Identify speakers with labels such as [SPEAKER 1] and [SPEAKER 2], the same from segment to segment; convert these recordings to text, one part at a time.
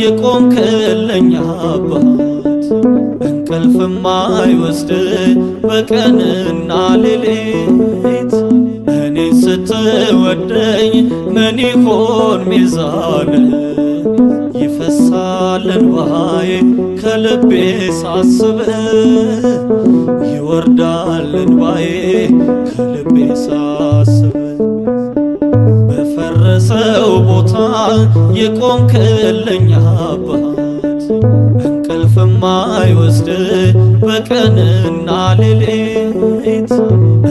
[SPEAKER 1] የቆምክልኝ አባት እንቅልፍም አይወስድ በቀንና ሌሊት እኔ ስትወደኝ ምን ይሆን ሚዛን ይፈሳል እንባዬ ከልቤ ሳስብ ይወርዳል እንባዬ ከልቤ ሳስብ በፈረሰው ቦታ የቆምክልኝ አባት እንቅልፍም አይወስድ በቀንና ሌሊት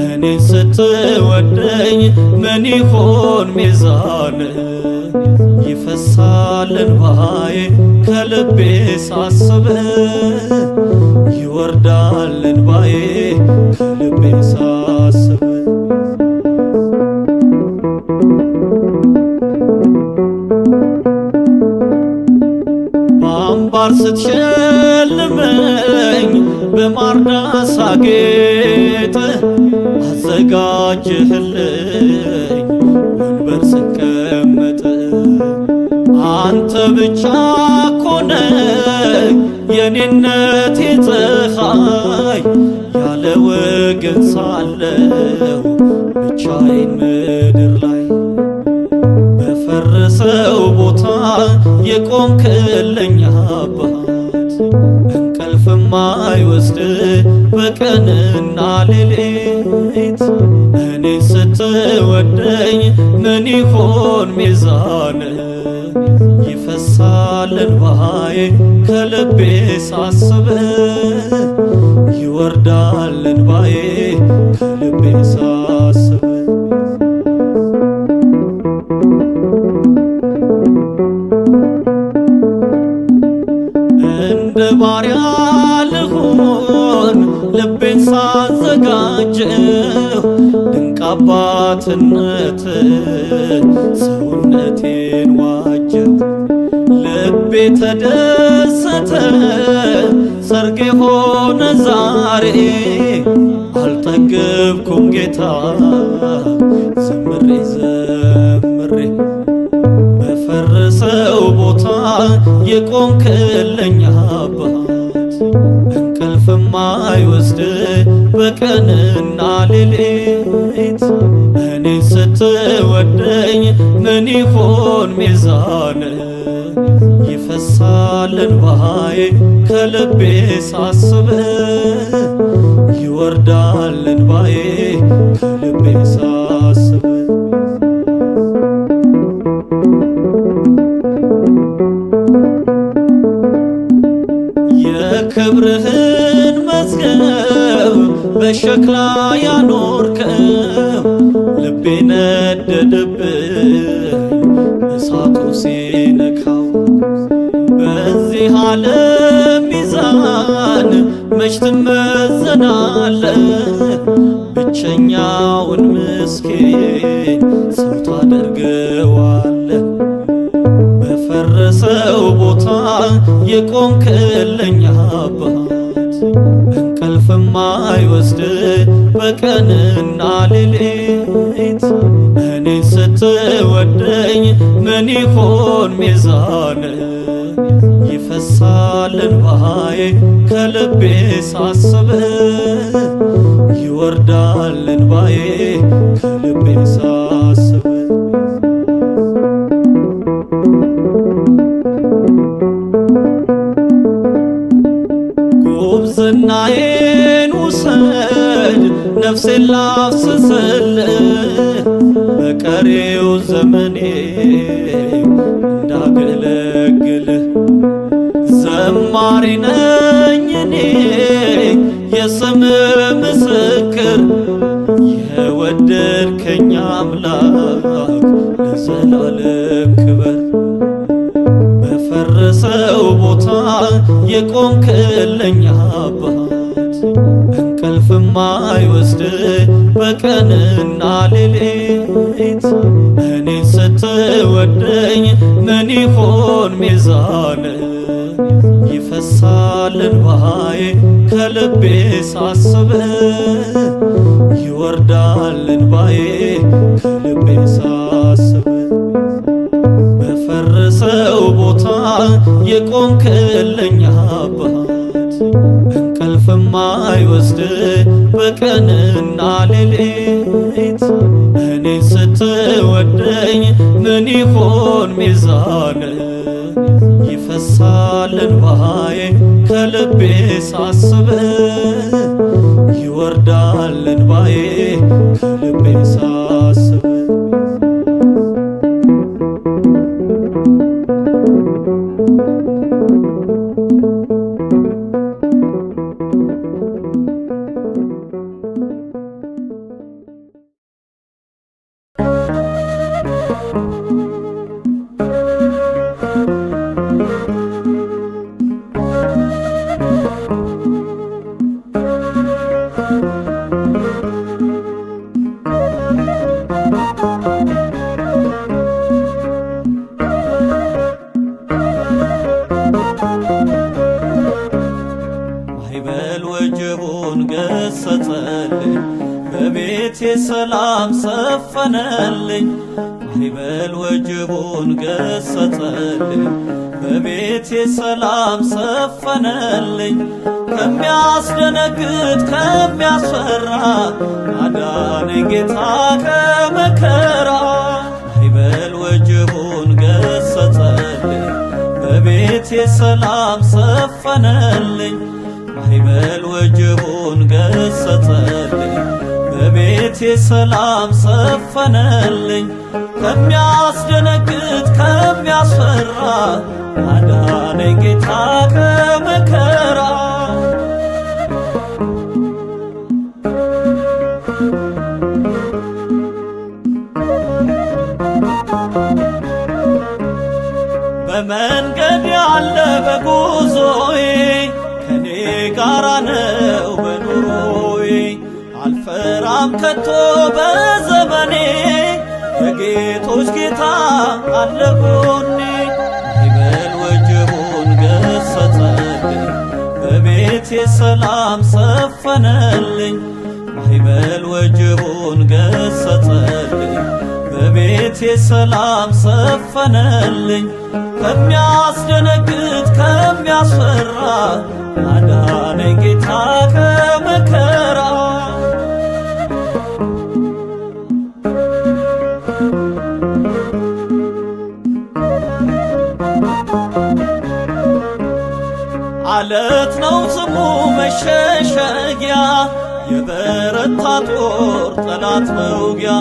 [SPEAKER 1] እኔ ስትወደኝ ምን ይሆን ሚዛን ይፈሳል እንባዬ ከልቤ ሳስብ ይወርዳል እንባዬ ከልቤ ሳስብ በአምባር ስትሸልመኝ በማርዳ ሳጌጥ አዘጋጅህልኝ ወንበር ስቀመጥ አንተ ብቻ ኮነ የኔነቴ ፀሐይ ያለ ወገን ሳለው ብቻዬን ምድር ላይ በፈረሰው ቦታ የቆምክልኝ አባት እንቅልፍም አይወስድ በቀንና ሌሊት እኔ ስትወደኝ ምን ይሆን ሚዛን ይፈሳል እንባዬ ከልቤ ሳስብ ይወርዳል እንባዬ ከልቤ ሳስብ እንደ ባሪያ ልሁን ልቤን ሳዘጋጀው ድንቅ አባትነት ሰውነቴን ዋጀው ልቤ ተደሰተ ሰርጌ ሆነ ዛሬ አልጠገብኩም ጌታ ዘምሬ ዘምሬ በፈረሰው ቦታ የቆምክልኝ አባት እንቅልፍም አይወስድ በቀንና ሌሊት እኔ ስትወደኝ ምን ይሆን ሚዛን ይፈሳል እንባዬ ከልቤ ሳስብ ይወርዳል እንባዬ ከልቤ ሳስብ የክብርህን መዝገብ በሸክላ ያኖርከው ልቤ ነደደብኝ እሳቱ ሲነካው በዚህ ዓለም ሚዛን መች ትመዘናለህ ብቸኛውን ምስኪን ሰው ታደርገዋለህ በፈረሰው ቦታ የቆምክልኝ አባት እንቅልፍም አይወስድ በቀንና ሌሊት እኔ ስትወደኝ ምን ይሆን ሚዛን ይፈሳል እንባዬ ከልቤ ሳስብ ይወርዳል እንባዬ ከልቤ ሳስብ ጉብዝናዬን ውሰድ ነፍሴን ላፍስስልህ በቀሪው ዘመኔ እንዳገለግልህ ዘማሪ ነኝ እኔ የስም ምስክር የወደድከኝ አምላክ ለዘላለም ክበር በፈረሰው ቦታ የቆምክልኝ አባት እንቅልፍም አይወስድ በቀንና ሌሊት እኔ ስትወደኝ ምን ይሆን ሚዛን ይፈሳል እንባዬ ከልቤ ሳስብ ይወርዳል እንባዬ ከልቤ ሳስብ በፈረሰው ቦታ የቆምክልኝ አባት እንቅልፍም አይወስድ በቀንና ሌሊት እኔ ስትወደኝ ምን ይሆን ሚዛን ይፈሳል እንባዬ ከልቤ ሳስብ ይወርዳል እንባዬ ከልቤ ሳስብ ማዕበል ወጀቡን ገሰጸልኝ በቤቴ ሰላም ሰፈነልኝ ማዕበል ወጀቡን ገሰጸልኝ በቤቴ ሰላም ሰፈነልኝ ከሚያስደነግጥ ከሚያስፈራ አዳነኝ ጌታ ከመከራ ማዕበል ወጀቡን ገሰጸልኝ በቤቴ ሰላም ሰፈነልኝ ማዕበል ወጀቡን ገሰጸልኝ በቤቴ ሰላም ሰፈነልኝ ከሚያስደነግጥ ከሚያስፈራ አዳነኝ ጌታ ከመከራ በመንገድ ያለ በጉዞዬ ከኔ ጋራ ነው በኑሮዬ አልፈራም ከቶ በዘመኔ የጌቶች ጌታ አለ ጎኔ ማዕበል ወጀቡን ገሰጸልኝ በቤቴ ሰላም ሰፈነልኝ ማዕበል ወጀቡን ገሰጸልኝ በቤቴ ሰላም ሰፈነልኝ ከሚያስደነግጥ ከሚያስፈራ አዳነኝ ጌታ ከመከራ አለት ነው ስሙ መሸሸጊያ የበረታ ጦር ጠላት መውጊያ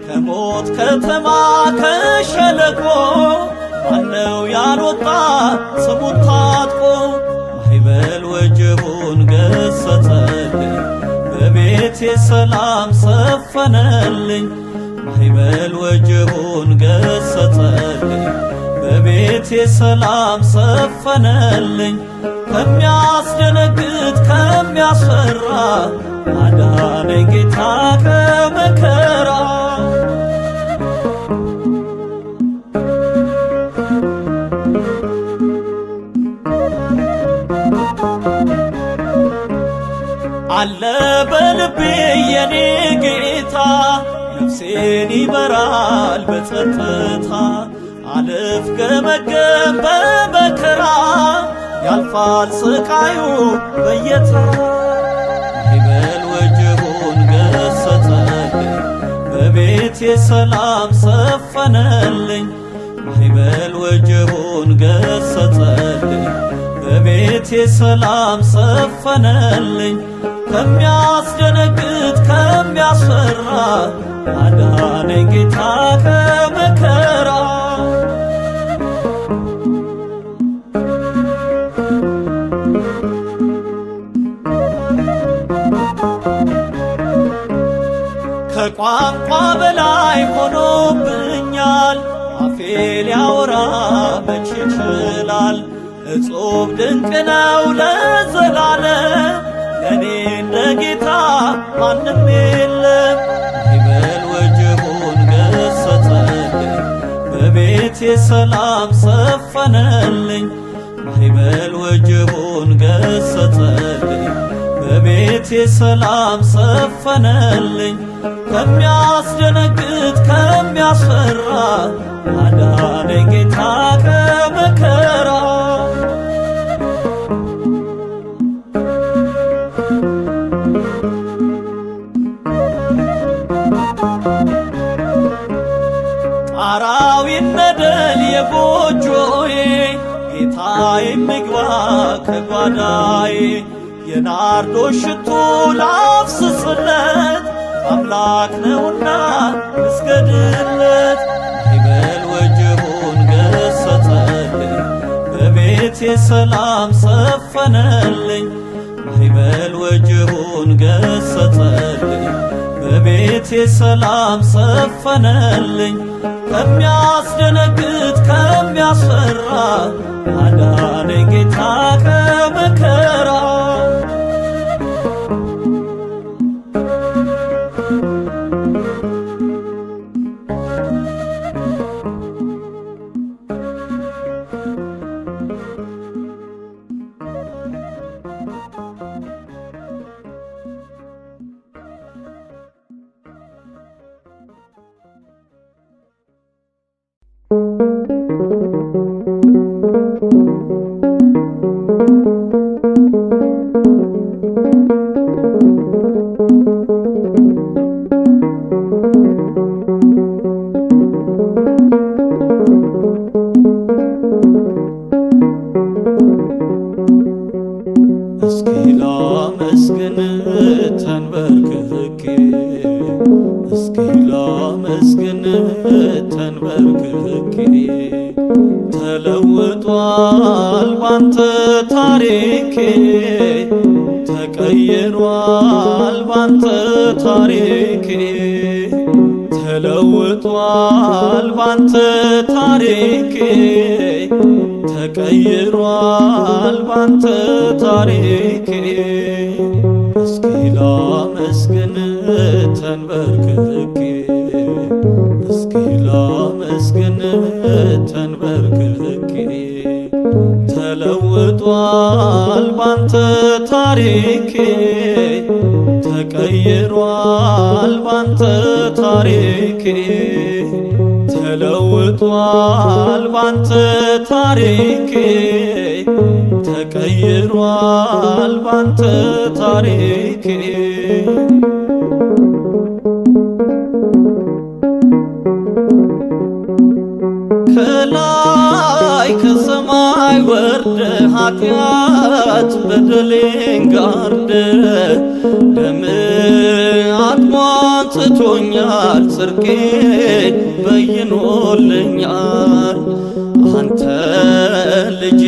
[SPEAKER 1] ከሞት ከተማ ከሸለቆ ማነው ያልወጣ ስሙን ታጥቆ ማዕበል ወጀቡን ገሰጸልኝ በቤቴ ሰላም ሰፈነልኝ ማዕበል ወጀቡን ገሰጸልኝ በቤቴ ሰላም ሰፈነልኝ ከሚያስደነግጥ ከሚያስፈራ አዳነኝ ጌታ ከመከራ አለ በልቤ የኔ ጌታ ነፍሴን ይመራል በጸጥታ አልፍ ገመገም በመከራ ያልፋል ስቃዩ በየተራ ማዕበል ወጀቡን ገሰጸልኝ በቤቴ ሰላም ሰፈነልኝ ማዕበል ወጀቡን ገሰጸልኝ በቤቴ ሰላም ሰፈነልኝ ከሚያስደነግጥ ከሚያስፈራ አዳነኝ ጌታ ከመከራ ከቋንቋ በላይ ሆኖብኛል አፌ ሊያወራ መች ይችላል እጹብ ድንቅ ነው ለዘላለም ለኔ እንደ ጌታ ማንም የለም ማዕበል ወጀቡን ገሰጸልኝ በቤቴ ሰላም ሰፈነልኝ ማዕበል ወጀቡን ገሰጸልኝ በቤቴ ሰላም ሰፈነልኝ ከሚያስደነግጥ ከሚያስፈራ አዳነኝ ጌታ ከመከራ። ጣራው ይነደል የጎጆዬ ጌታ የሚግባ ከጓዳዬ። የናርዶስ ሽቱ ላፍስስለት አምላክ ነውና ልስገድለት። ይበል ወጀቡን ገሰጸልኝ በቤቴ ሰላም ሰፈነልኝ። ይበል ወጀቡን ገሰጸልኝ በቤቴ ሰላም ሰፈነልኝ። ከሚያስደነግጥ ከሚያስፈራ አዳነኝ ጌታ ከመከራ። እስኪ ላመስግን ተንበርክኬ፣ እስኪ ላመስግን ተንበርክኬ። ተለውጧል ባንተ ታሪኬ፣ ተቀይሯል ባንተ ታሪኬ። ተለውጧል ባንተ ታሪኬ፣ ተቀይሯል ባንተ ታሪኬ። እስኪ ላመስግን ተንበርክኬ፣ እስኪ ላመስግን ተንበርክኬ። ተለውጧል ባንተ ታሪኬ፣ ተቀይሯል ባንተ ታሪኬ። ተለውጧል ባንተ ታሪኬ፣ ተቀይሯል ባንተ ታሪኬ። ከላይ ከሰማይ ወርደ ኃጢአት በደሌን ጋርደ ደምህ አጥሟጥቶኛል ጽድቄ በይኖልኛል። አንተ ልጄ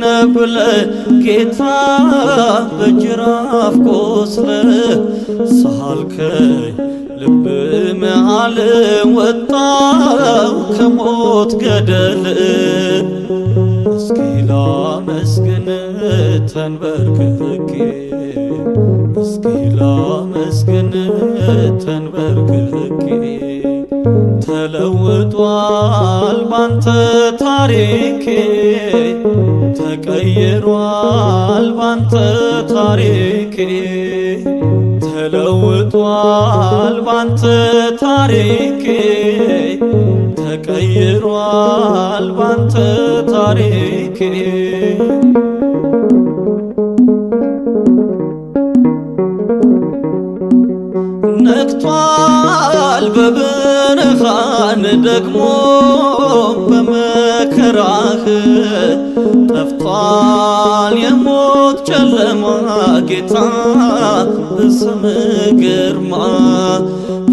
[SPEAKER 1] ነህ ብለህ ጌታ በጅራፍ ቆስለህ ሳልከኝ ልብ መሃል ወጣው ከሞት ገደል። እስኪ ላመስግን ተንበርክኬ፣ እስኪ ላመስግን ተንበርክኬ። ተለውጧል ባንተ ታሪኬ፣ ተቀይሯል ባንተ ታሪኬ። ተለውጧል ባንተ ታሪኬ፣ ተቀይሯል ባንተ ታሪኬ። ነግቷል በብርሃን ደግሞ በመከራህ ጠፍቷል የሞት ጨለማ ጌታ በስምህ ግርማ።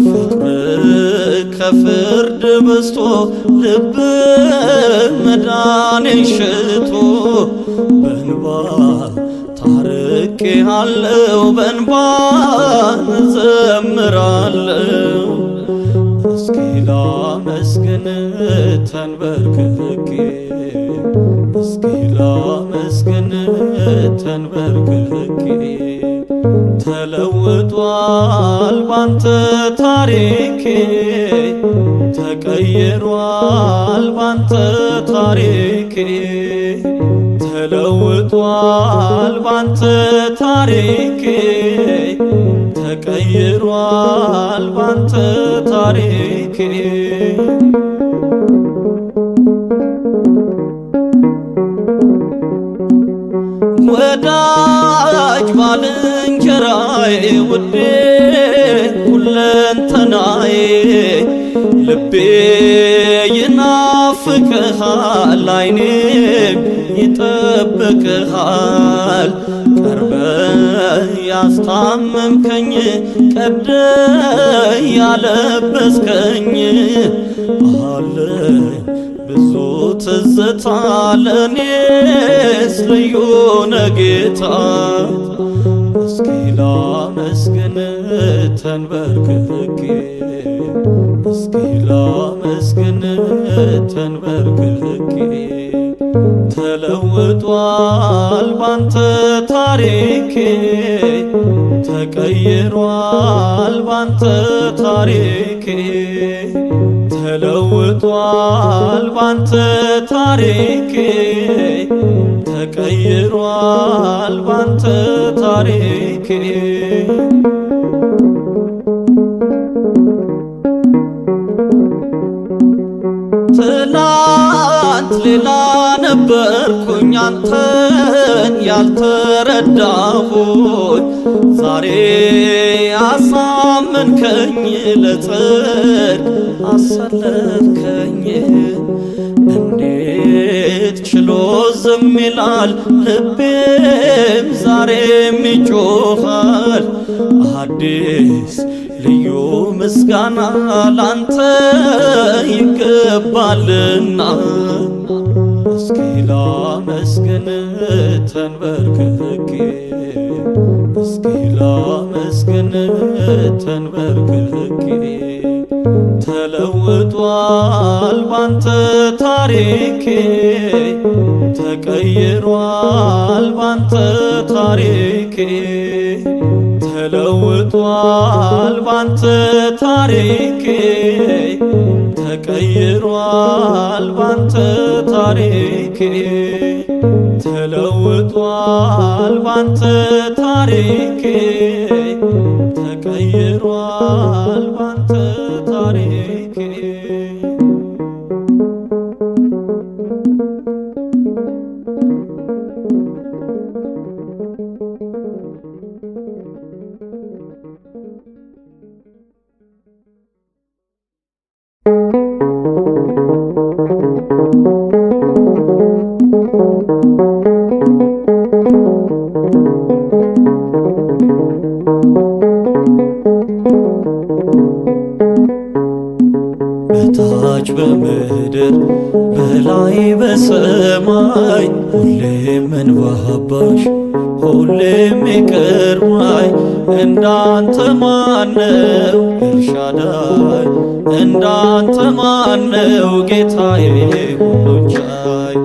[SPEAKER 1] ፍቅር ከፍርድ በዝቶ ልብ መዳኔን ሽቶ በእንባ ታርቄአለሁ በእንባ እዘምራለሁ። እስኪ ላመስግን ተንበርክኬ፣ እስኪ ላመስግን ተንበርክኬ። ተለውጧል ባንተ ታሪኬ፣ ተቀይሯል ባንተ ታሪኬ። ተለውጧል ባንተ ታሪኬ፣ ተቀይሯል ባንተ ታሪኬ። ወዳጅ ባልንጀራዬ ውዴ ሁለንተናዬ ልቤ ይናፍቅሃል ዓይኔም ይጠብቅሃል። ቀርበ ያስታመምከኝ ቀደ ያለበስከኝ አለኝ ብዙ ትዝታ ለኔስ ልዩ ነህ ጌታ። እስኪ ላመስግን ተንበርክኬ እስኪ ላመስግን ተንበርክኬ። ተለውጧል ባንተ ታሪኬ ተቀይሯል ባንተ ታሪኬ። ተለውጧል ባንተ ታሪኬ ተቀይሯል ባንተ ታሪኬ። ትላንት ሌላ ነበርኩኝ አንተን ያልተረዳሁኝ ዛሬ አሳመንከኝ ለጽድቅ አሰለፍከኝ። እንዴት ችሎ ዝም ይላል ልቤም ዛሬም ይጮኻል። አዲስ ልዩ ምስጋና ላንተ ይገባልና። እስኪ ላመስግን ተንበርክኬ እስኪ ላመስግን ተንበርክኬ። ተለውጧል ባንተ ታሪኬ ተቀይሯል ባንተ ታሪኬ። ተለውጧል ባንተ ታሪኬ ተቀይሯል ባንተ ታሪኬ። ተለውጧል ባንተ ታሪኬ ተቀይሯል ባንተ ታሪኬ። በታች በምድር በላይ በሰማይ ሁሌም እንባባሽ ሁሌም ይቅር ባይ እንዳንተ ማነው ኤልሻዳይ? እንዳንተ ማነው ጌታዬ ሁሉን ቻይ?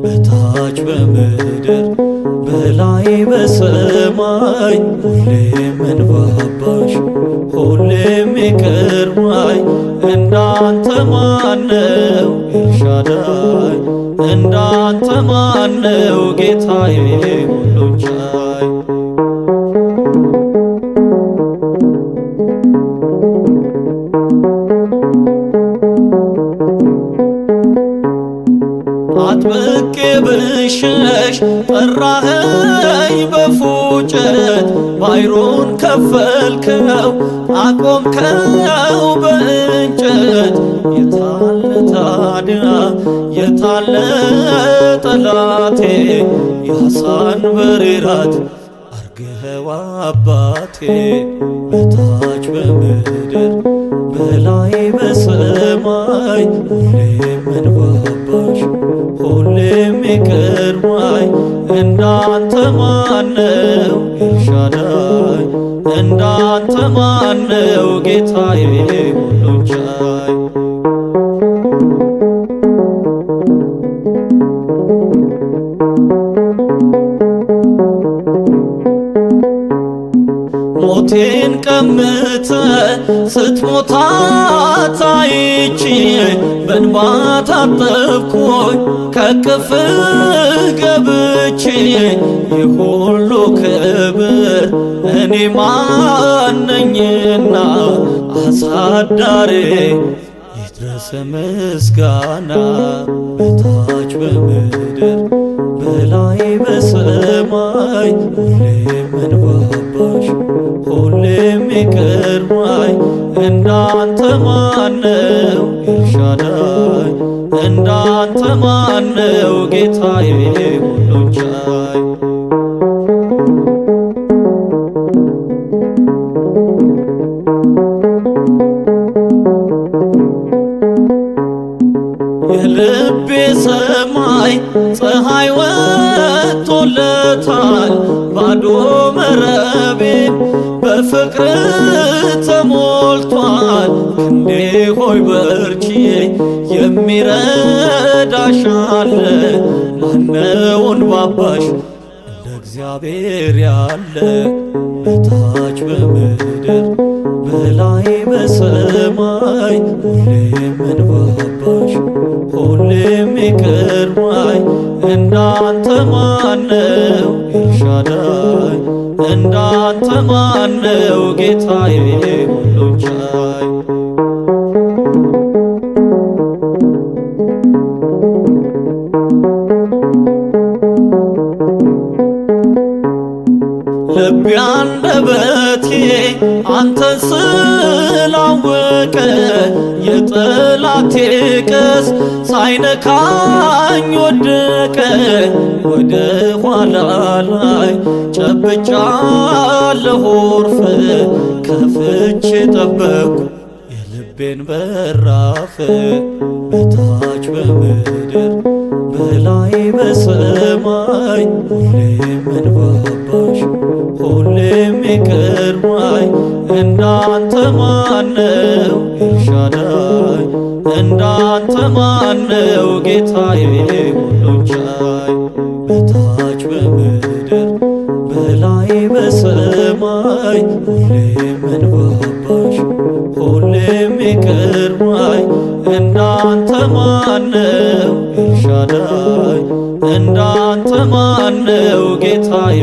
[SPEAKER 1] በታች በምድር በላይ በሰማይ ሁሌም እንባባሽ ሁሌም ይቅር ባይ እንዳንተ ማነው ኤልሻዳይ? እንዳንተ ማነው ጌታዬ ሁሉን ቻይ? አጥብቄ ብሸሽ ጠራኸኝ በፉጨት ባሕሩን ከፈልከው አቆምከው በእንጨት። የታለ ታዲያ የታለ ጠላቴ ያሳን በሬራት አርገኸው አባቴ? በታች በምድር በላይ በሰማይ ሁሌም እንባባሽ ሁሌም ይቅር ባይ እንዳንተ ማነው ኤልሻዳይ? እንዳንተ ማነው ጌታዬ ሁሉን ቻይ? ሞቴን ቀምተ ስትሞታ ታይቼ በእንባ ታጠብኩኝ ከቅፍህ ገብቼ የሁሉ ክብር እኔ ማነኝና አሳዳሬ ይድረስ ምስጋና በታች በምድር በላይ በሰማይ ሁሌም እንባባሽ ሁሌም ይቅርባይ እንዳንተ ማነው ኤልሻዳይ እንዳንተ ማነው ጌታዬ ሁሉን ቻይ የልቤ ሰማይ ፀሐይ ወጥቶለታል ባዶ መረቤን በፍቅር ተሞልቷል ክንዴ ሆይ በርቺ የሚረዳሽ አለ ማነው እንባባሽ እንደ እግዚአብሔር ያለ በታች በምድር በላይ በሰማይ ሁሌም እንባባሽ ሁሌም ይቅርባይ እንዳንተ ማነው ኤልሻዳይ እንዳንተ ማነው ጌታዬ ሁሉን ቻይ ልቤ አንደበቴ አንተን ስላወቀ የጠላቴ ቀስ ሳይነካኝ ወደቀ ወደ ኋላ ላይ ጨብጫለሁ ዕርፍ ከፍቼ ጠበቅኩ የልቤን በራፍ በታች በምድር በላይ በሰማይ ሁሌም እንባባሽ ሁሌም ይቅርባይ እንዳንተ ማነው ኤልሻዳይ እንዳንተ ማነው ጌታዬ ሁሉን ቻይ በታች በምድር በላይ በሰማይ ሁሌም እንባባሽ ሁሌም ይቅርባይ እንዳንተ ማነው ኤልሻዳይ እንዳንተ ማነው ጌታዬ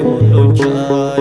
[SPEAKER 1] ሁሉን ቻይ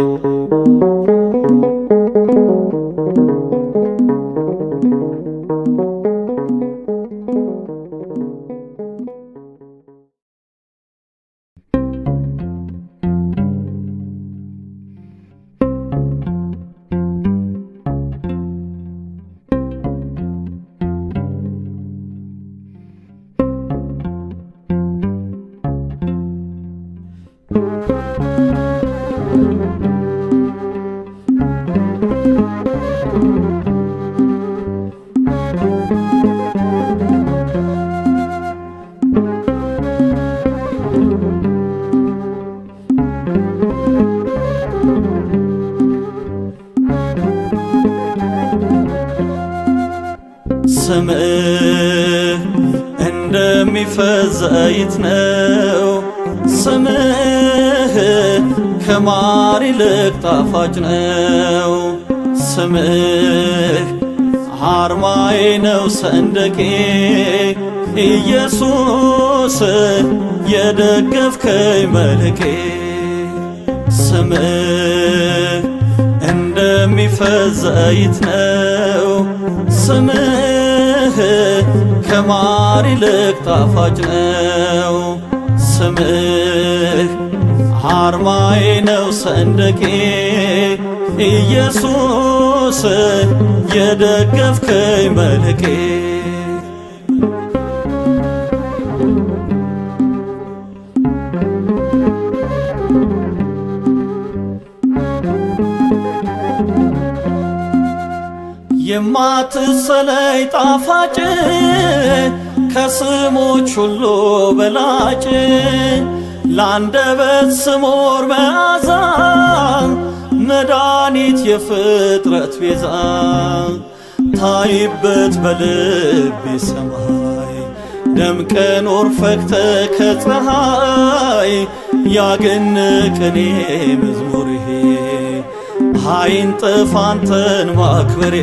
[SPEAKER 1] ስምህ እንደሚፈስ ዘይት ነው ስምህ ከማር ይልቅ ጣፋጭ ነው ስምህ አርማዬ ነው ሰንደቄ ኢየሱስ የደገፍከኝ መልኬ ስምህ እንደሚፈስ ዘይት ነው ስምህ ከማር ይልቅ ጣፋጭ ነው ስምህ አርማዬ ነው ሰንደቄ ኢየሱስ የደገፍከኝ መልኬ የማትሰለይ ጣፋጭ ከስሞች ሁሉ በላጭ ለአንደበት ስሞር መዓዛ መድኃኒት የፍጥረት ቤዛ ታይበት በልቤ ሰማይ ደምቀ ኖር ፈክተ ከፀሐይ ያገንቅኔ መዝሙርሄ አይንጥፍ አንተን ማክበሬ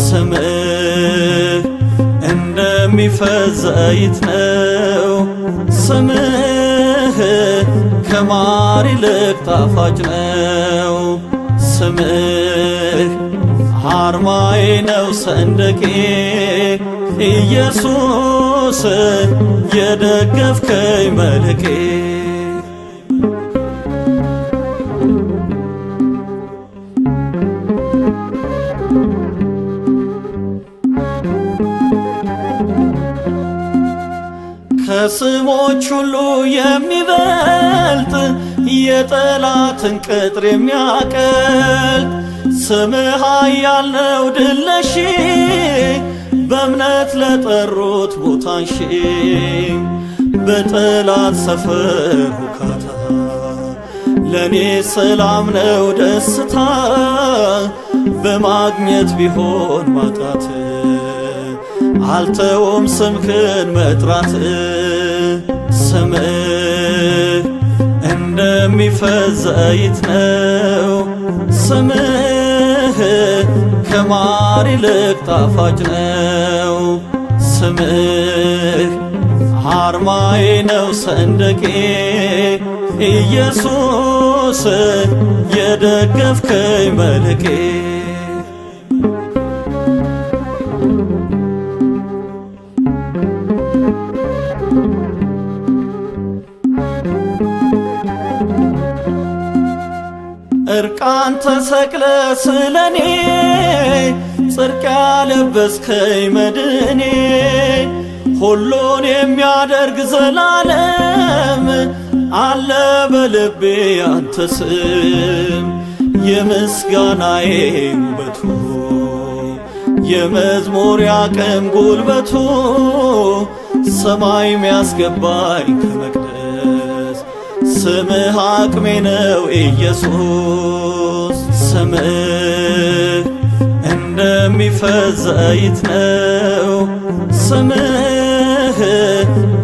[SPEAKER 1] ስምህ እንደሚፈስ ዘይት ነው። ስምህ ከማር ይልቅ ጣፋጭ ነው። ስምህ አርማዬ ነው ሰንደቄ ኢየሱስ የደገፍከኝ መልቄ። ከስሞች ሁሉ የሚበልጥ የጠላትን ቅጥር የሚያቀልጥ ስምህ ኃያል ነው ድል ነሺ በእምነት ለጠሩት ቦታንሺ። በጠላት ሰፈር ሁካታ ለኔ ሰላም ነው ደስታ። በማግኘት ቢሆን ማጣት አልተውም ስምህን መጥራት። ስምህ እንደሚፈስ ዘይት ነው። ስምህ ከማር ይልቅ ጣፋጭ ነው። ስምህ አርማዬ ነው ሰንደቄ ኢየሱስ የደገፍከኝ መልቄ። እርቃን ተሰቅለ ስለኔ ጽድቅ ያለበስከኝ መድኔ። ሁሉን የሚያደርግ ዘላለም አለ በልቤ ያንተ ስም። የምስጋናዬ ውበቱ የመዝሙር አቅም ጉልበቱ ሰማይ ሚያስገባኝ ከመቅደስ ስምህ አቅሜ ነው ኢየሱስ። ስምህ እንደሚፈስ ዘይት ነው። ስምህ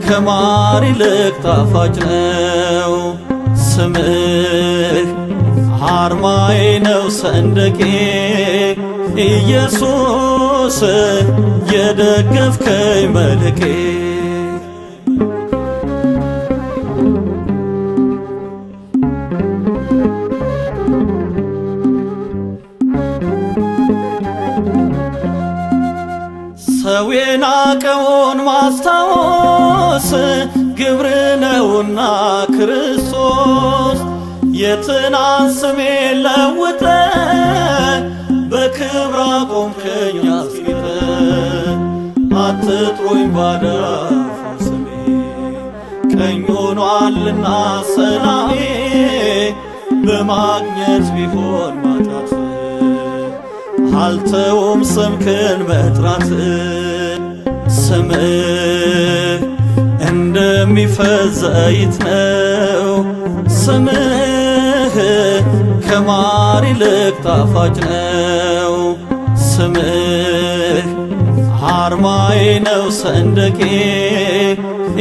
[SPEAKER 1] ከማር ይልቅ ጣፋጭ ነው። ስምህ አርማዬ ነው ሰንደቄ ኢየሱስ የደገፍከኝ መልቄ። ሰው የናቀውን ማስታወስ ግብር ነውና ክርስቶስ። የትናንት ስሜን ለውጠ በክብር አቆምከኝ አስጌጠ። አትጥሩኝ ባዳፋው ስሜ ቀኝ ሆኗልና ሰላሜ። በማግኘት ቢሆን ማጣት አልተውም ስምህን መጥራት። ስምህ እንደሚፈስ ዘይት ነው። ስምህ ከማር ይልቅ ጣፋጭ ነው። ስምህ አርማዬ ነው ሰንደቄ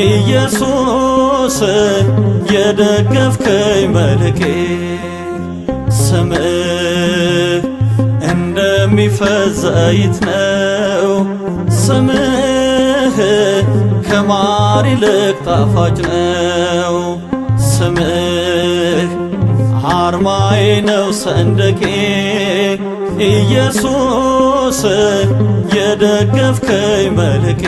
[SPEAKER 1] ኢየሱስ የደገፍከኝ መልቄ። ስምህ እንደሚፈስ ዘይት ነው። ስምህ ከማር ይልቅ ጣፋጭ ነው። ስምህ አርማዬ ነው ሰንደቄ ኢየሱስ የደገፍከኝ መልቄ።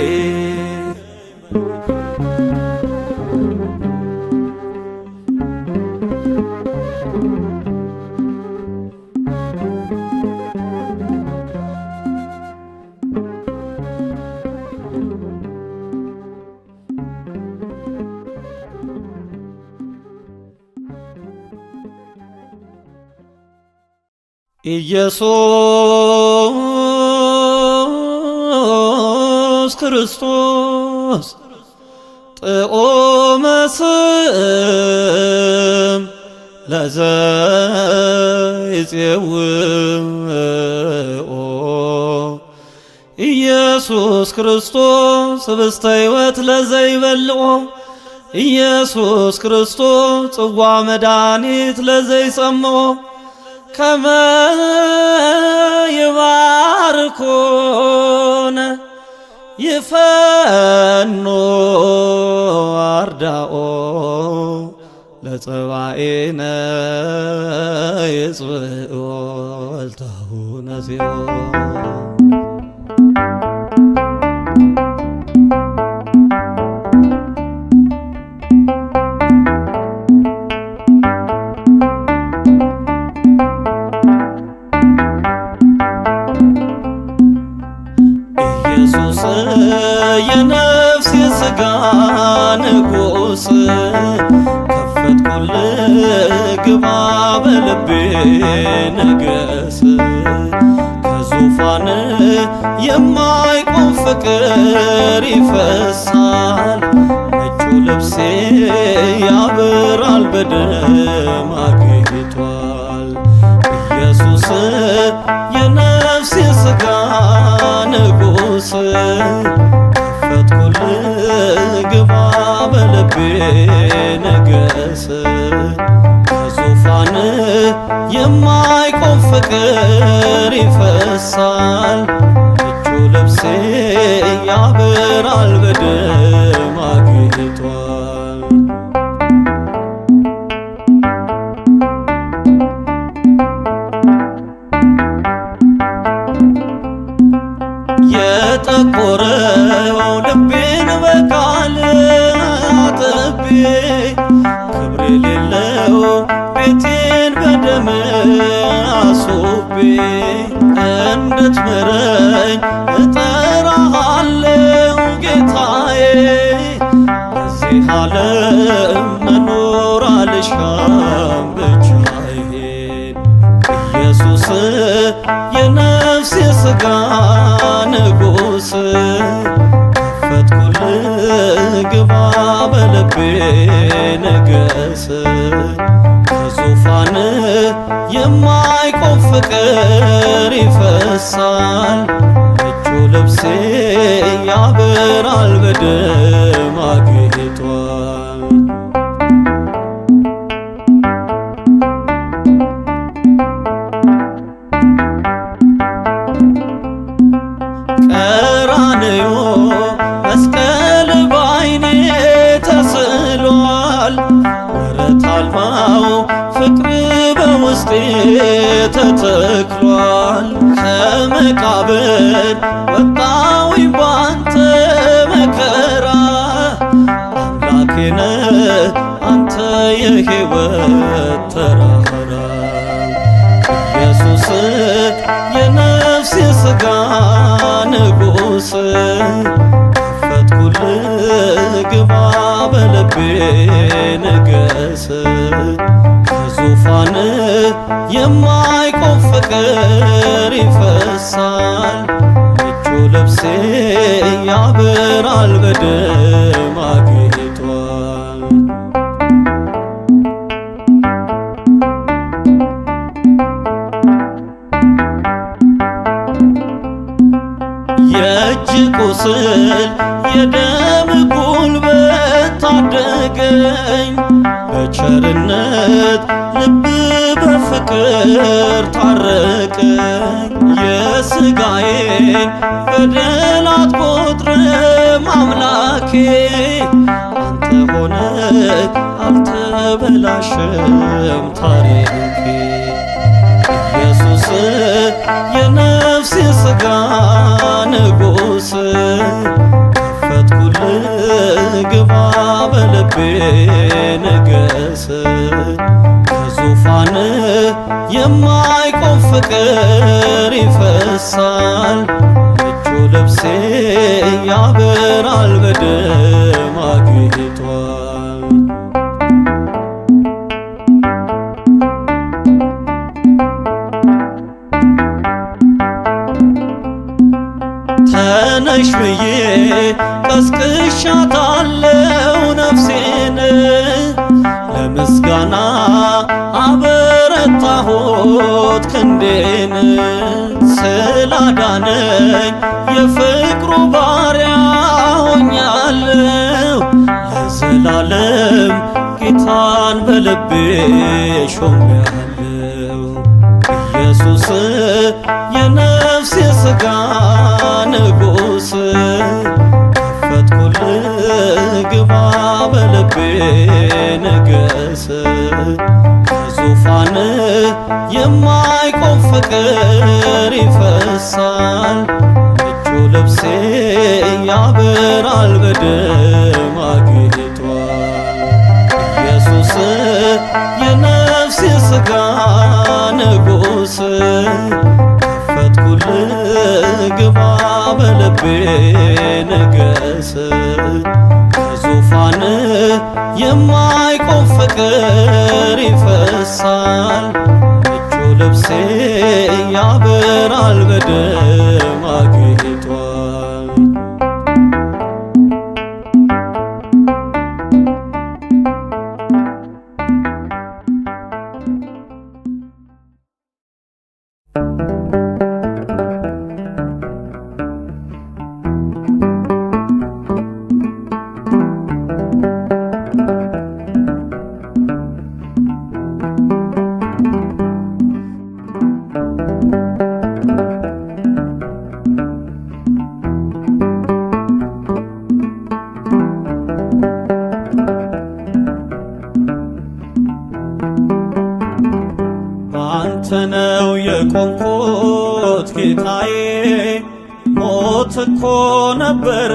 [SPEAKER 1] ኢየሱስ ክርስቶስ ጥዑመ ስም ለዘይጼውኦ። ኢየሱስ ክርስቶስ ኅብስተ ሕይወት ለዘይበልዖ። ኢየሱስ ክርስቶስ ጽዋ መድኃኒት ለዘይጸምዖ። ከመ ይባርኮነ ይፈኖ አርዳኦ ለጸባኤነ ይጽብኦ ወልታሁ ነሲኦ ኢየሱስ የነፍስ የሥጋ ንጉሥ ከፈትኩልህ ግባ በልቤ ነገስ ከዙፋን የማይቆም ፍቅር ይፈሳል ነጩ ልብሴ ያበራል በደም አጊጧል ኢየሱስ የነፍስ የሥጋ ንጉሥ ከፈትኩልህ ግባ በልቤ ነገስ ከዙፋን የማይቆም ፍቅር ይፈሳል ነጩ ልብሴ ያበራል በደም አጊጧል የጠቆረው ልቤን በቃል አጥቤ ክብር የሌለው ቤቴን በደም አስቤ እንድትምረኝ እጠራሃለው ጌታዬ በዚህ ዓለም መኖር አልሻም ብቻዬን ኢየሱስ የነፍስ የሥጋ ንጉሥ ከፈትኩልህ ግባ በልቤ ነገስ ከዙፋን የማይቆም ፍቅር ይፈሳል ነጩ ልብሴ ያበራል በደም አጊጧል ቀራንዮ መስቀል ባይኔ ተስሏል ወረት አልባው ፍቅር በውስጤ ተተክሏል ከመቃብር ወጣሁኝ ባንተ መከራ አምላኬ ነህ አንተ የሕይወት ተራራ ኢየሱስ የነፍስ የሥጋ ንጉሥ ከፈትኩልህ ግባ በልቤ ነገስ ከዙፋን የማይቆም ፍቅር ይፈሳል ነጩ ልብሴ ያበራል በደም አጊጧል የእጅ ቁስል የደም ጉልበት ታደገኝ በቸርነት ልብ በፍቅር ታረቀኝ የሥጋዬን በደል አትቆጥርም አምላኬ አንተ ሆነህ አልተበላሸም ታሪኬ ኢየሱስ የነፍስ የሥጋ ንጉሥ ከፈትኩልህ ግባ በልቤ ነገስ ከዙፋን የማይቆም ፍቅር ይፈሳል ነጩ ልብሴ ያበራል በደም አጊጧል ተነሽ ብዬ ቀስቅሻታለው ነፍሴን ለምስጋና አበረታሁት ክንዴን ስላዳነኝ የፍቅሩ ባሪያ ሆኛለሁ ለዘላለም ጌታን በልቤ ሾሜያለሁ ኢየሱስ የነፍስ የሥጋ ንጉሥ ከዙፋን የማይቆም ፍቅር ይፈሳል። ነጩ ልብሴ ያበራል በደም አጊጧል። ኢየሱስ የነፍሴ ሥጋ ንጉሥ ከፈትኩልህ ግባ በልቤ ንገስ። ከዙፋን የማይቆም ፍቅር ይፈሳል። ነጩ ልብሴ ያበራል በደም አጊጧል።
[SPEAKER 2] ባንተ ነው የቆምኩት ጌታዬ፣ ሞት እኮ ነበረ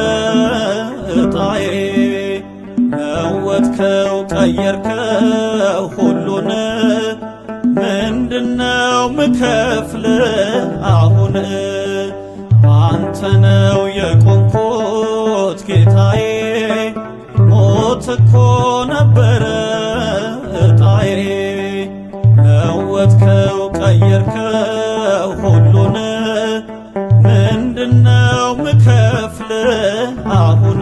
[SPEAKER 2] እጣዬ። ለወጥከው ቀየርከው ሁሉን፣ ምንድነው ምከፍል አሁን? ባንተ ነው የቆምኩት ጌታዬ፣ ሞት እኮ ነበረ እጣዬ። ለወጥከው ቀየርከው ሁሉን፣ ምንድነው ምከፍል አሁን?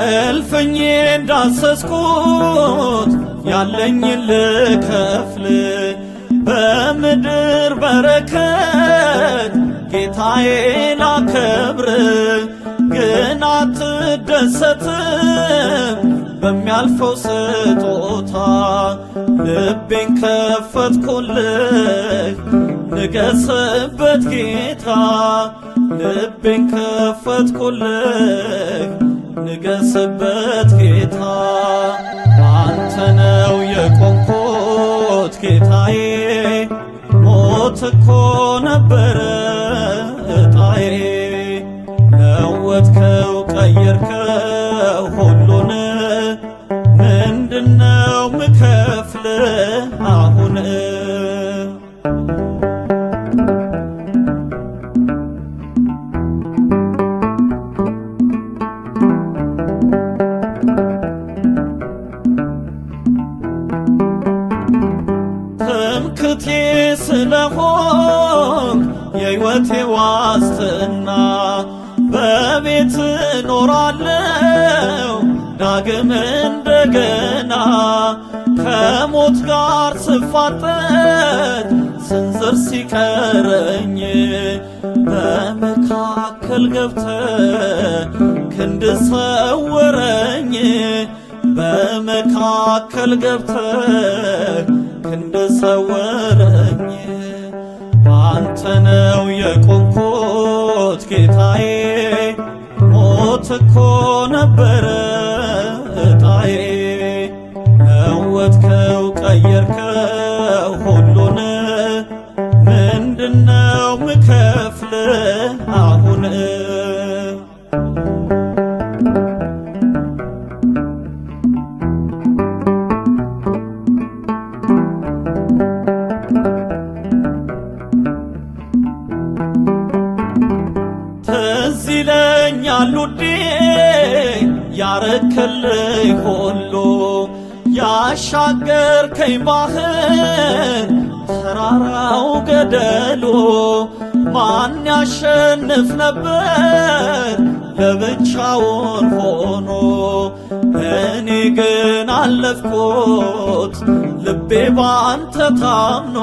[SPEAKER 2] እልፍኜ እንዳሰስኩት ያለኝን ልከፍል፣ በምድር በረከት ጌታዬ ላከብር። ግን አትደሰትም በሚያልፈው ስጦታ፣ ልቤን ከፈትኩልህ ንገስበት ጌታ። ልቤን ከፈትኩልህ ንገስበት ጌታ። ባንተ ነው የቆምኩት ጌታዬ፣ ሞት እኮ ነበረ እጣዬ። ለወጥከው ቀየርከው ሁሉን፣ ምንድነው ምከፍል አሁን? ትምክቴ ስለሆንክ የሕይወቴ ዋስትና፣ በቤት ኖራለው ዳግም እንደገና። ከሞት ጋር ስፋጠጥ ስንዝር ሲቀረኝ፣ በመካከል ገብተ ክንድ ሰወረኝ። በመካከል ገብተ ክንድ ሰወረኝ። ባንተ ነው የቆምኩት ጌታዬ፣ ሞት እኮ ነበረ እጣዬ። ለወጥከው ቀየርከው ሁሉን፣ ምንድነው ምከፍል አሁን? ትዝ ይለኛል ውዴ ያረክልኝ ሁሉ፣ ያሻገርከኝ ባህር ተራራው ገደሉ። ማን ያሸንፍ ነበር ለብቻውን ሆኖ? እኔ ግን አለፍኩት ልቤ ባንተ ታምኖ።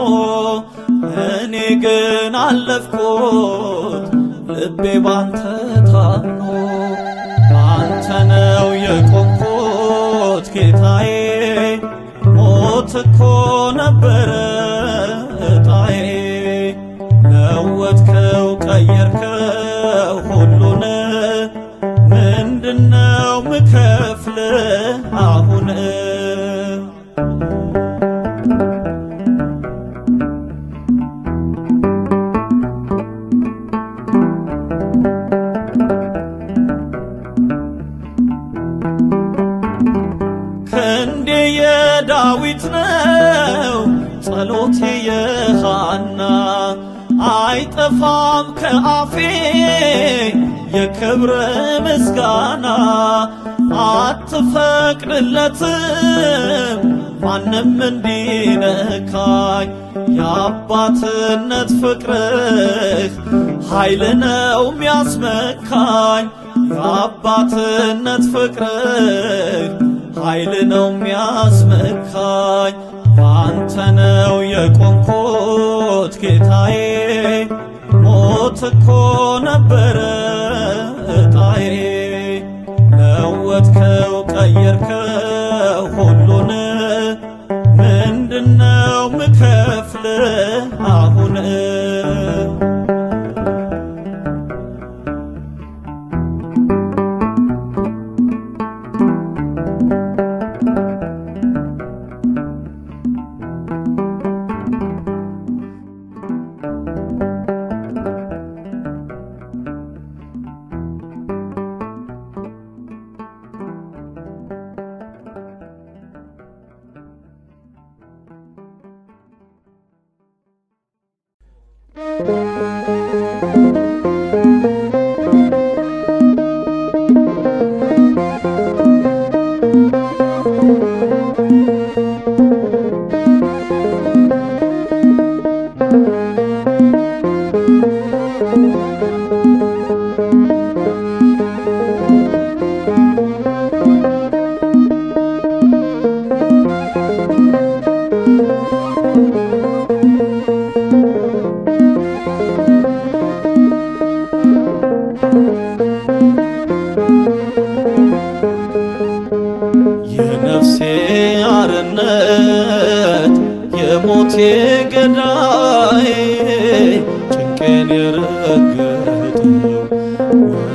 [SPEAKER 2] እኔ ግን አለፍኩት ልቤ ባንተ ታምኖ። ባንተ ነው የቆምኩት ጌታዬ፣ ሞት እኮ ነበረ እጣዬ ለወጥከው ቀየርከው ሁሉን ምንድነው ምከፍልህ አሁን ክንዴ የዳዊት ነው ጸሎቴ የሃና አይጠፋም ከአፌ የክብር ምስጋና አትፈቅድለትም ማንም እንዲነካኝ የአባትነት ፍቅርህ ኃይል ነው ሚያስመካኝ የአባትነት ፍቅርህ ኃይል ነው ሚያስመካኝ ባንተ ነው የቆምኩት ጌታዬ ሞት እኮ ነበረ እጣዬ ለወጥከው ቀየርከው ሁሉን ምንድነው ምከፍልህ አሁን የነፍሴ አርነት የሞቴ ገዳይ ጭንቄን የረገጠው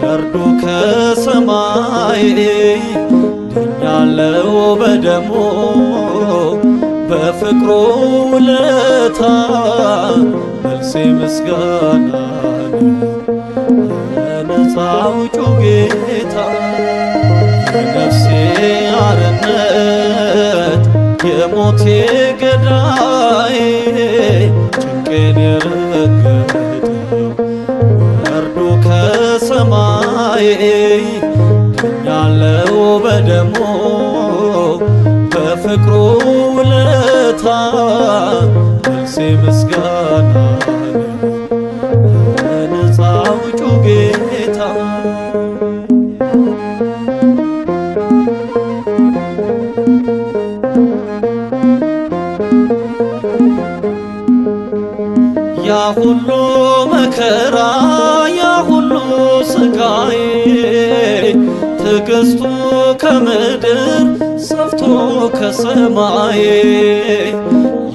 [SPEAKER 2] ወርዶ ከሰማይ ድኛለው በደሙ በፍቅሩ ውለታ መልሴ ምስጋና ነፃ አውጪው ጌታ የነፍሴ አርነት የሞቴ ገዳይ ጭንቄን የረገጠው ወርዶ ከሰማይ ድኛለው በደሙ በፍቅሩ ውለታ መልሴ ምስጋና ነፃ አውጪው ጌታ ያ ሁሉ መከራ ያ ሁሉ ስቃይ ትዕግስቱ ከምድር ሰፍቶ ከሰማይ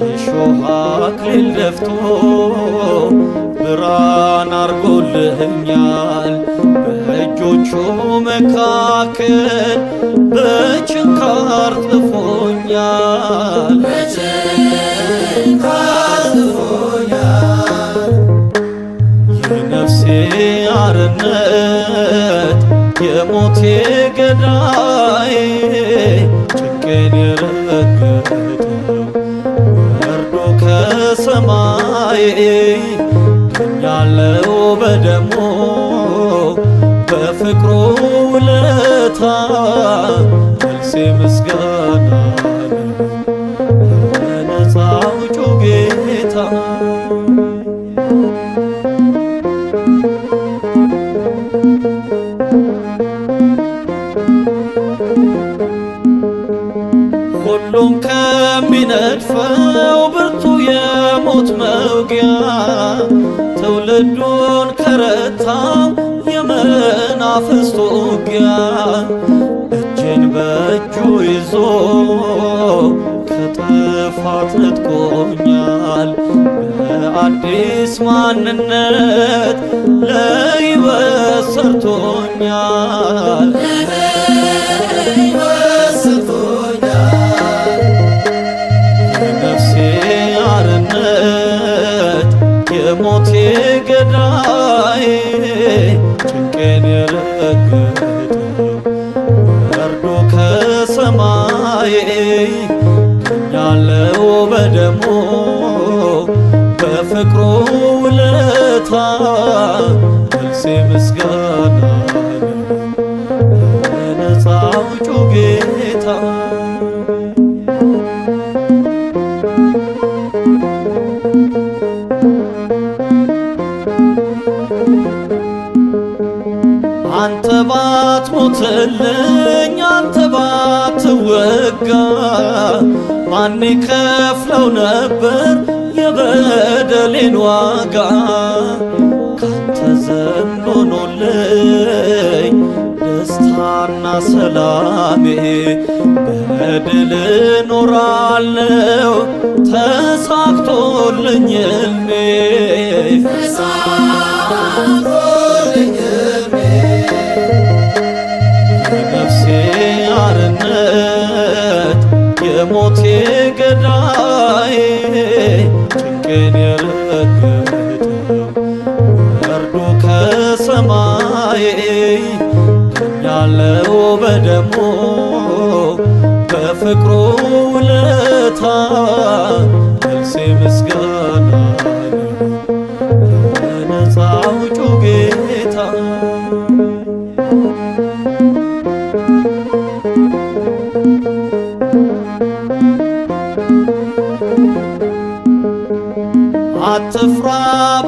[SPEAKER 2] የሾህ አክሊል ደፍቶ ብርሃን አርጎልኛል በእጆቹ መካከል በችንካር ጥፎኛል የነፍሴ አርነት የሞቴ ገዳይ ጭንቄን የረገጠው ወርዶ ከሰማይ ድኛለው በደሙ በፍቅሩ ውለታ መልሴ ምስጋና ነፃ አውጪው ጌታ ሁሉም ከሚነድፈው ብርቱ የሞት መውጊያ ትውልዱን ከረታው የመናፍስት ውጊያ እጄን በእጁ ይዞ ከጥፋት ነጥቆኛል በአዲስ ማንነት ለሕይወት ሰርቶኛል። የነፍሴ አርነት የሞቴ ገዳይ ጭንቄን የረገጠው ወርዶ ከሰማይ ያለው በደሙ በፍቅሩ ውለታ መልሴ ምስጋና ለነፃ አውጪው ጌታ። አንተ ባትሞትልኝ አንተ ባትወጋ ማን ከፍለው ነበር የበደሌን ዋጋ? ካንተ ዘንድ ሆኖልኝ ደስታና ሰላሜ በድል እኖራለሁ ተሳክቶልኝ ሕልሜ። የነፍሴ አርነት የሞቴ ገዳይ ጭንቄን የረገጠው ወርዶ ከሰማይ ያለው በደሙ በፍቅሩ ውለታ መልሴ ምስጋና ለነፃ አውጪው ጌታ። አትፍራ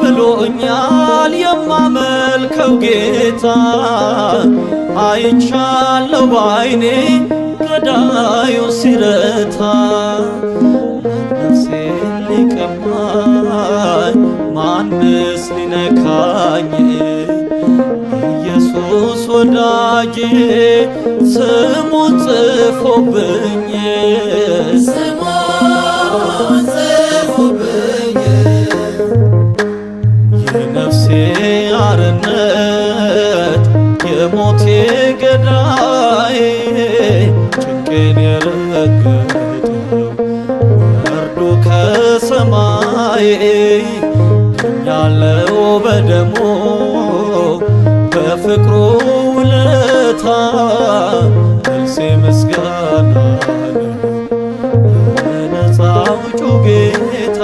[SPEAKER 2] ብሎኛል የማመልከው ጌታ አይቻለው ባይኔ ገዳዩ ሲረታ። ነፍሴን ሊቀማኝ ማንስ ሊነካኝ? ኢየሱስ ወዳጄ ስሙን ጽፎብኝ የነፍሴ አርነት የሞቴ ገዳይ ጭንቄን የረገጠው ወርዶ ከሰማይ ያለው በደሙ በፍቅሩ ውለታ መልሴ ምስጋና ለነፃ አውጪው ጌታ።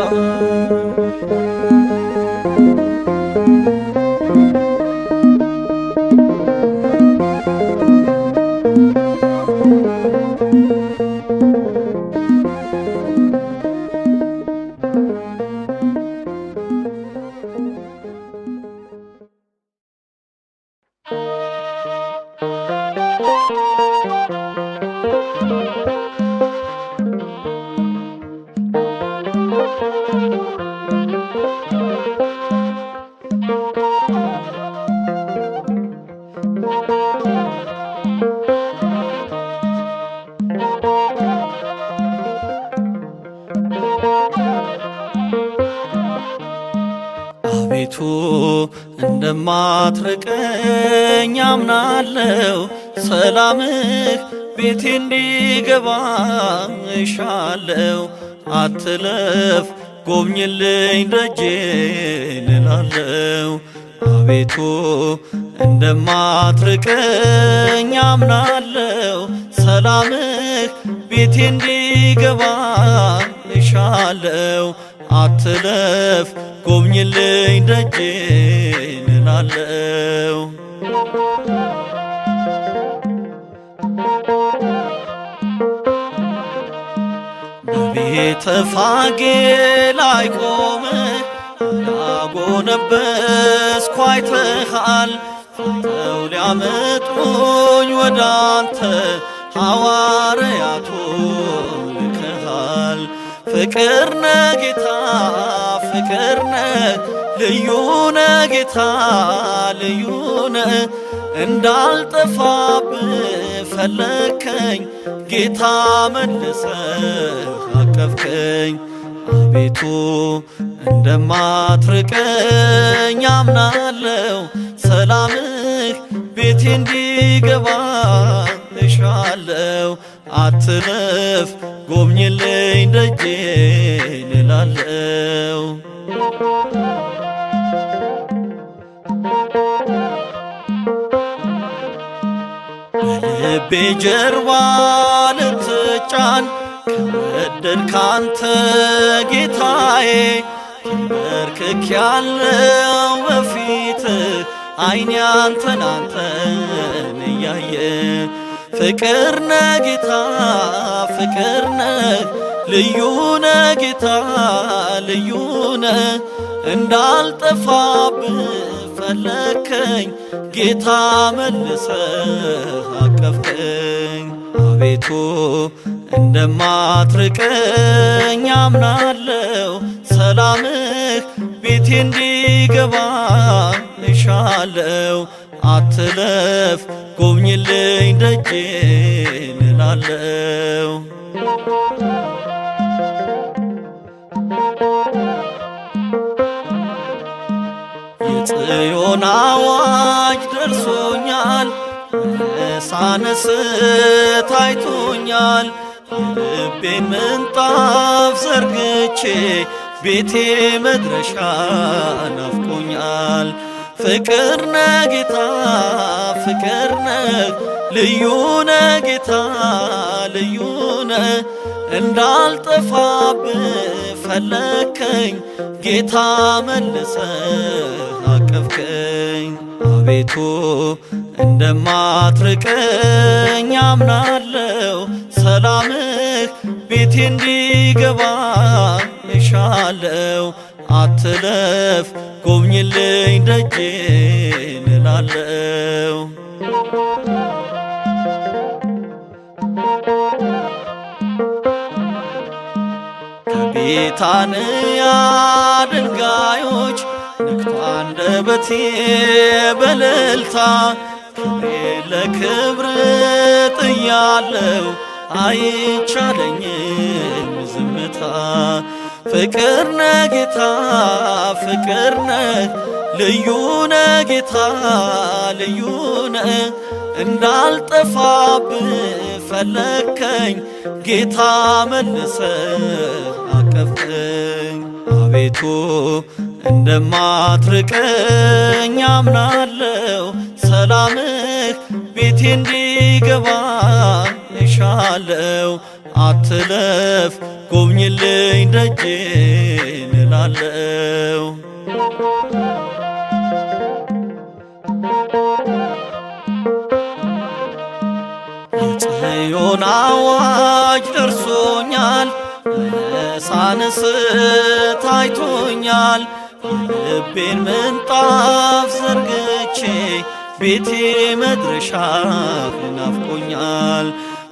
[SPEAKER 2] አቤቱ እንደማትርቀኝ አምናለው ሰላምህ ቤቴ እንዲገባ እሻለው። አትለፍ ጎብኝልኝ ደጄን እላለው። አቤቱ እንደማትርቀኝ አምናለው ሰላምህ ቤቴ እንዲገባ እሻለው። አትለፍ ጎብኝልኝ ደጄን እላለው። በቤተ ፋጌ ላይ ቆመህ ያጎነበስኩ አይተሃል። ፈርተው ሊያመጡኝ ወደ አንተ ሐዋርያቱን ልከሃል። ፍቅርነ ጌታ ፍቅርነ ልዩነ ጌታ ልዩነ እንዳልጠፋብህ ፈለከኝ ጌታ መልሰህ አቀፍከኝ። አቤቱ እንደማትርቀኝ አምናለው ሰላምህ ቤቴ እንዲገባ እሻለው። አትለፍ ጎብኝልኝ ደጄን እላለው። በልቤ ጀርባ ልትጫን ከወደድክ አንተ ጌታዬ ተንበርክኬያለሁ በፊትህ ዓይኔ አንተን እያየ። ፍቅር ነህ ጌታ ፍቅር ነህ ልዩ ነህ ጌታ ልዩ ነህ። እንዳልጠፋብህ ፈለከኝ ጌታ መልሰህ አቀፍከኝ። አቤቱ እንደማትርቀኝ አምናለው ሰላምህ ቤቴ እንዲገባ እሻለው። አትለፍ ጎብኝልኝ ደጄን እላለው። የጽዮን አዋጅ ደርሶኛል መነሳንስ ታይቶኛል። የልቤን ምንጣፍ ዘርግቼ ቤቴ መድረሻ ናፍቆኛል። ፍቅር ነህ ጌታ ፍቅር ነህ ልዩ ነህ ጌታ ልዩ ነህ። እንዳልጠፋብህ ፈለከኝ ጌታ መልሰህ አቀፍከኝ። አቤቱ እንደማትርቀኝ አምናለው ሰላምህ ቤቴ እንዲገባ እሻለው። አትለፍ ጎብኝልኝ ደጄን እላለው። ከቤታንያ ድንጋዮች ነክቶ አንደበቴ በእልልታ ክብሬን ለክብር ጥያለው አይቻለኝም ዝምታ። ፍቅር ነህ ጌታ ፍቅር ነህ ልዩ ነህ ጌታ ልዩ ነህ። እንዳልጠፋብህ ፈለከኝ ጌታ መልሰህ አቀፍከኝ። አቤቱ እንደማትርቀኝ አምናለው ሰላምህ ቤቴ እንዲገባ እሻለው። አትለፍ ጎብኝልኝ ደጄን እላለው። የጽዮን አዋጅ ደርሶኛል መነሳንስ ታይቶኛል። የልቤን ምንጣፍ ዘርግቼ ቤቴ መድረሻ ናፍቆኛል።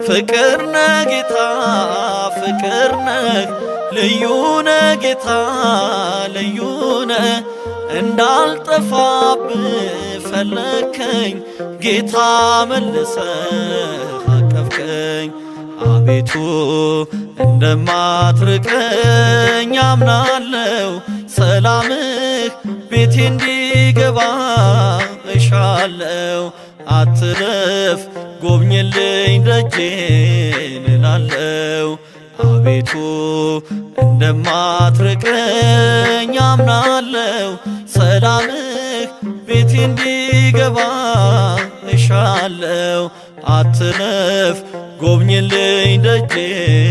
[SPEAKER 2] ፍቅር ነህ ጌታ ፍቅር ነህ ልዩ ነህ ጌታ ልዩ ነህ። እንዳልጠፋብህ ፈለከኝ ጌታ መልሰህ አቀፍከኝ። አቤቱ እንደማትርቀኝ አምናለው ሰላምህ ቤቴ እንዲገባ እሻለው። አትለፍ ጎብኝልኝ ደጄን እላለው። አቤቱ እንደማትርቀኝ አምናለው ሰላምህ ቤቴ እንዲገባ እሻለው። አትለፍ ጎብኝልኝ ደጄን